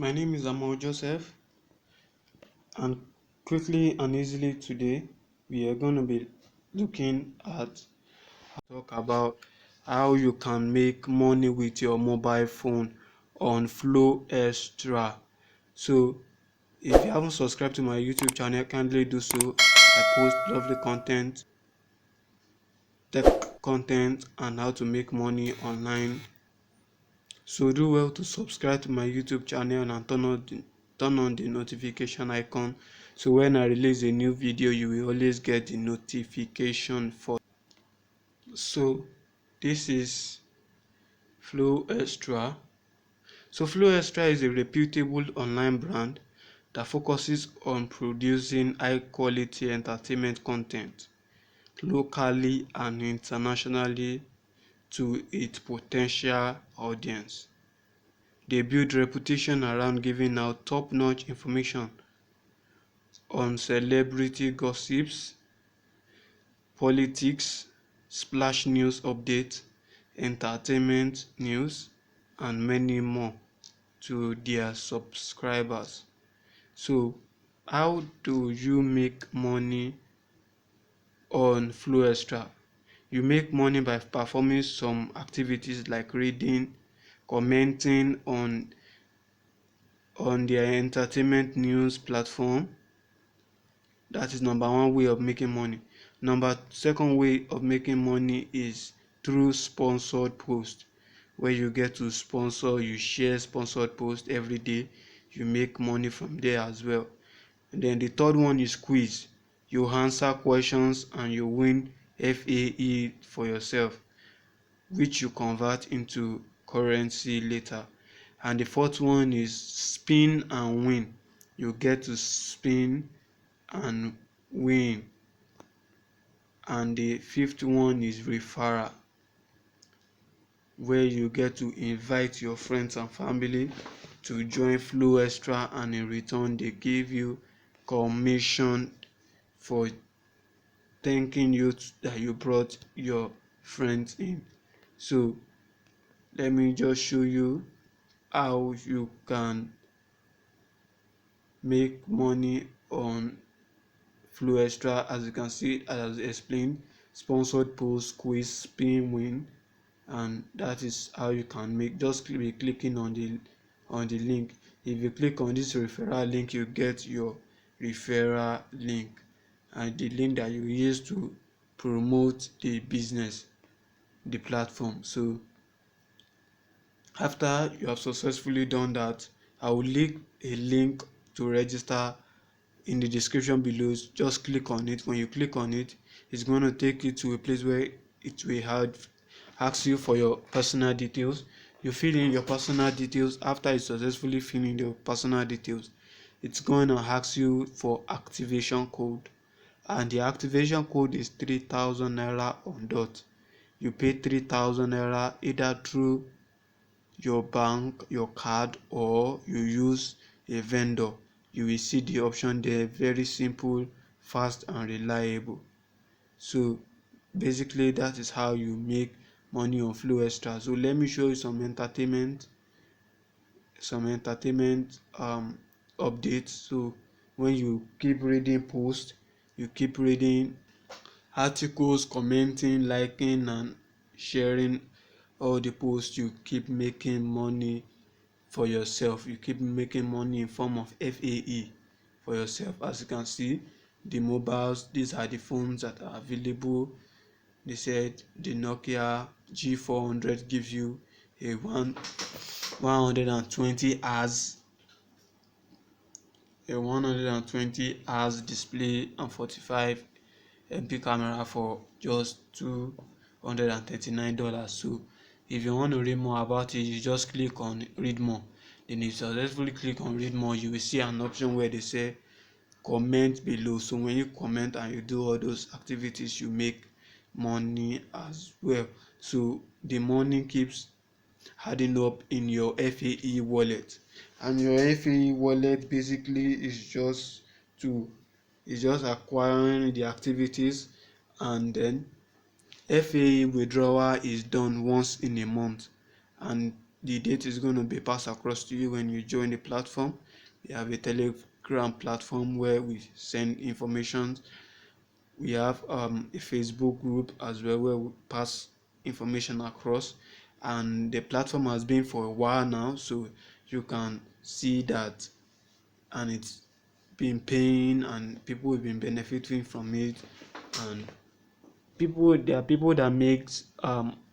My name is Amo Joseph, and quickly and easily today we are going to be looking at talk about how you can make money with your mobile phone on Flowextra. So if you haven't subscribed to my YouTube channel, kindly do so. I post lovely content, tech content, and how to make money online. So do well to subscribe to my YouTube channel and turn on the notification icon, so when I release a new video you will always get the notification for. So this is Flowextra. So Flowextra is a reputable online brand that focuses on producing high quality entertainment content locally and internationally to its potential audience. They build reputation around giving out top-notch information on celebrity gossips, politics, splash news updates, entertainment news, and many more to their subscribers. So, how do you make money on Flowextra? You make money by performing some activities like reading, commenting on their entertainment news platform. That is number one way of making money. Second way of making money is through sponsored posts, where you get to sponsor, you share sponsored posts every day, you make money from there as well. And then the third one is quiz. You answer questions and you win FAE for yourself, which you convert into currency later. And the fourth one is spin and win. You get to spin and win. And the fifth one is referral, where you get to invite your friends and family to join Flowextra, and in return they give you commission for thanking you that you brought your friends in. So let me just show you how you can make money on Flowextra. As you can see, as explained, sponsored post, quiz, spin, win, and that is how you can make. Just be clicking on the link. If you click on this referral link, you get your referral link and the link that you use to promote the business, the platform. So after you have successfully done that, I will link a link to register in the description below. Just click on it. When you click on it, it's going to take you to a place where it will ask you for your personal details. You fill in your personal details. After you successfully fill in your personal details, it's going to ask you for activation code, and the activation code is 3,000 naira on dot. You pay 3,000 naira either through your bank, your card, or you use a vendor. You will see the option there. Very simple, fast, and reliable. So basically that is how you make money on Flowextra. So let me show you some entertainment updates. So when you keep reading posts, you keep reading articles, commenting, liking, and sharing all the posts, you keep making money for yourself. You keep making money in form of FAE for yourself. As you can see, the mobiles, these are the phones that are available. They said the Nokia G400 gives you a 120 hours display and 45 MP camera for just $239. So if you want to read more about it, you just click on read more. Then if you successfully click on read more, you will see an option where they say comment below. So when you comment and you do all those activities, you make money as well. So the money keeps adding up in your FAE wallet, and your FAE wallet basically is just acquiring the activities, and then FAE withdrawal is done once in a month, and the date is going to be passed across to you when you join the platform. We have a Telegram platform where we send information. We have a Facebook group as well where we pass information across, and the platform has been for a while now, so you can see that, and it's been paying and people have been benefiting from it. And there are people that make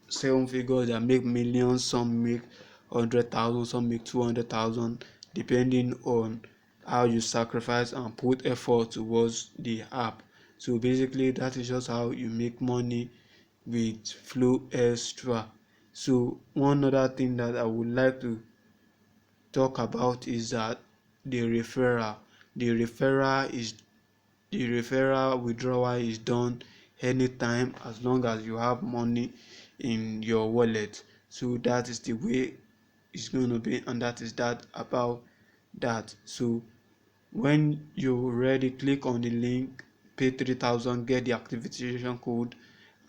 seven figures, that make millions, some make 100,000, some make 200,000, depending on how you sacrifice and put effort towards the app. So basically that is just how you make money with Flowextra. So one other thing that I would like to talk about is that the referral the referral is the referral withdrawal is done anytime as long as you have money in your wallet. So that is the way it's going to be, and that is that about that. So when you're ready, click on the link, pay 3,000, get the activation code,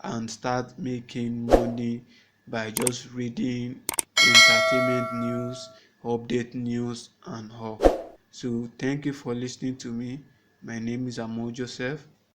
and start making money by just reading entertainment news, update news, and all. So thank you for listening to me. My name is Amo Joseph.